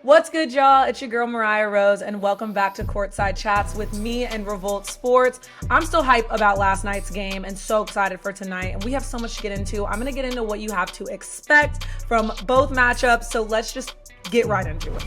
What's good, y'all? It's your girl Mariah Rose, and welcome back to Courtside Chats with me and Revolt Sports. I'm still hype about last night's game and so excited for tonight, and we have so much to get into. I'm going to get into what you have to expect from both matchups, so let's just get right into it.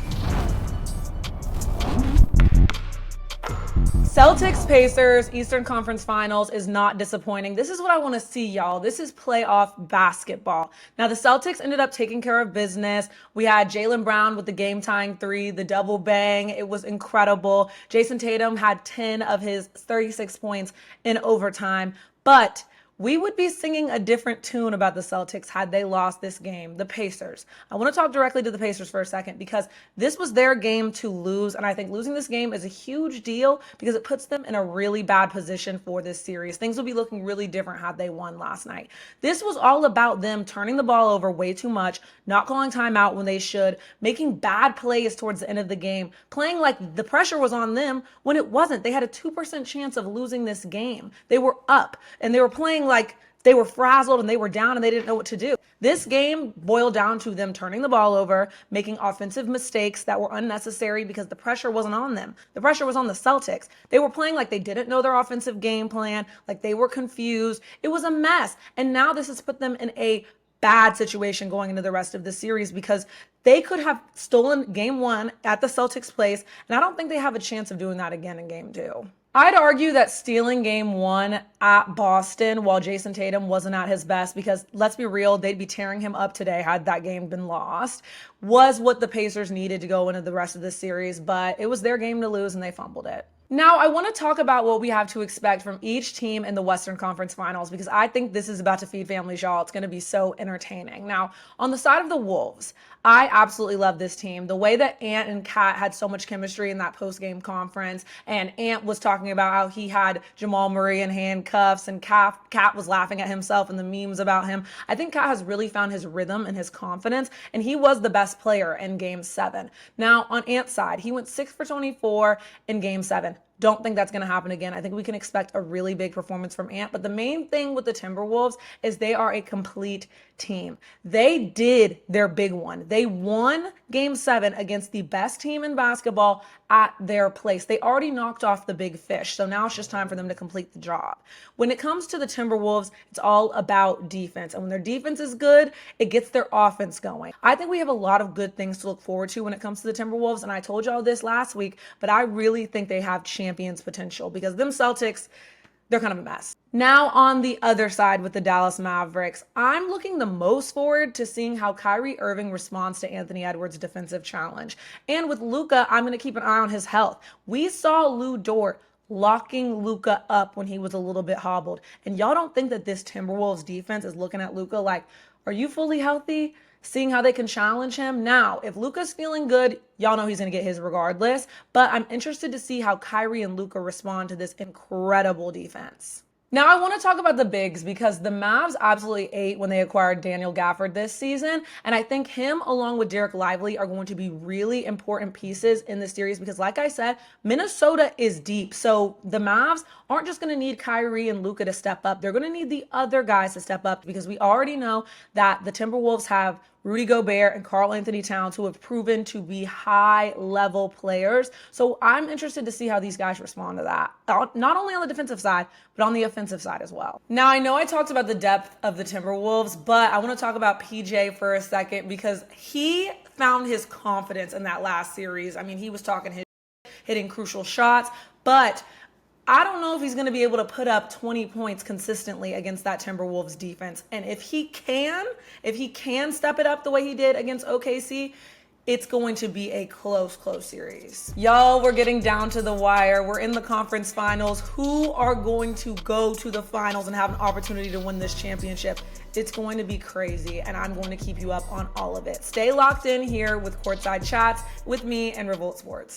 Celtics Pacers Eastern Conference Finals is not disappointing. This is what I want to see, y'all. This is playoff basketball. Now, the Celtics ended up taking care of business. We had Jalen Brown with the game-tying three, the double bang. It was incredible. Jason Tatum had 10 of his 36 points in overtime. But we would be singing a different tune about the Celtics had they lost this game. The Pacers. I want to talk directly to the Pacers for a second because this was their game to lose, and I think losing this game is a huge deal because it puts them in a really bad position for this series. Things will be looking really different had they won last night. This was all about them turning the ball over way too much, not calling timeout when they should, making bad plays towards the end of the game, playing like the pressure was on them when it wasn't. They had a 2% chance of losing this game. They were up, and they were playing like they were frazzled and they were down and they didn't know what to do. This game boiled down to them turning the ball over, making offensive mistakes that were unnecessary because the pressure wasn't on them. The pressure was on the Celtics. They were playing like they didn't know their offensive game plan, like they were confused. It was a mess. And now this has put them in a bad situation going into the rest of the series because they could have stolen game one at the Celtics' place, and I don't think they have a chance of doing that again in game two. I'd argue that stealing game one at Boston while Jason Tatum wasn't at his best, because let's be real, they'd be tearing him up today had that game been lost, was what the Pacers needed to go into the rest of the series, but it was their game to lose and they fumbled it. Now, I want to talk about what we have to expect from each team in the Western Conference Finals because I think this is about to feed families, y'all. It's going to be so entertaining. Now, on the side of the Wolves, I absolutely love this team. The way that Ant and Kat had so much chemistry in that post-game conference, and Ant was talking about how he had Jamal Murray in handcuffs, and Kat was laughing at himself and the memes about him. I think Kat has really found his rhythm and his confidence, and he was the best player in Game 7. Now, on Ant's side, he went 6 for 24 in Game 7. Don't think that's going to happen again. I think we can expect a really big performance from Ant. But the main thing with the Timberwolves is they are a complete team. They did their big one. They won Game 7 against the best team in basketball at their place. They already knocked off the big fish. So now it's just time for them to complete the job. When it comes to the Timberwolves, it's all about defense. And when their defense is good, it gets their offense going. I think we have a lot of good things to look forward to when it comes to the Timberwolves. And I told y'all this last week, but I really think they have champions potential because them Celtics, they're kind of a mess. Now on the other side with the Dallas Mavericks, I'm looking the most forward to seeing how Kyrie Irving responds to Anthony Edwards' defensive challenge. And with Luka, I'm going to keep an eye on his health. We saw Lou Dort locking Luka up when he was a little bit hobbled. And y'all don't think that this Timberwolves defense is looking at Luka like, are you fully healthy? Seeing how they can challenge him. Now, if Luka's feeling good, y'all know he's going to get his regardless. But I'm interested to see how Kyrie and Luka respond to this incredible defense. Now, I want to talk about the bigs because the Mavs absolutely ate when they acquired Daniel Gafford this season. And I think him along with Derek Lively are going to be really important pieces in this series because, like I said, Minnesota is deep. So the Mavs aren't just going to need Kyrie and Luka to step up. They're going to need the other guys to step up because we already know that the Timberwolves have Rudy Gobert and Karl-Anthony Towns, who have proven to be high-level players. So I'm interested to see how these guys respond to that, not only on the defensive side, but on the offensive side as well. Now, I know I talked about the depth of the Timberwolves, but I want to talk about PJ for a second because he found his confidence in that last series. I mean, he was talking his hitting crucial shots, but I don't know if he's going to be able to put up 20 points consistently against that Timberwolves defense. And if he can step it up the way he did against OKC, it's going to be a close series. Y'all, we're getting down to the wire. We're in the conference finals. Who are going to go to the finals and have an opportunity to win this championship? It's going to be crazy, and I'm going to keep you up on all of it. Stay locked in here with Courtside Chats with me and Revolt Sports.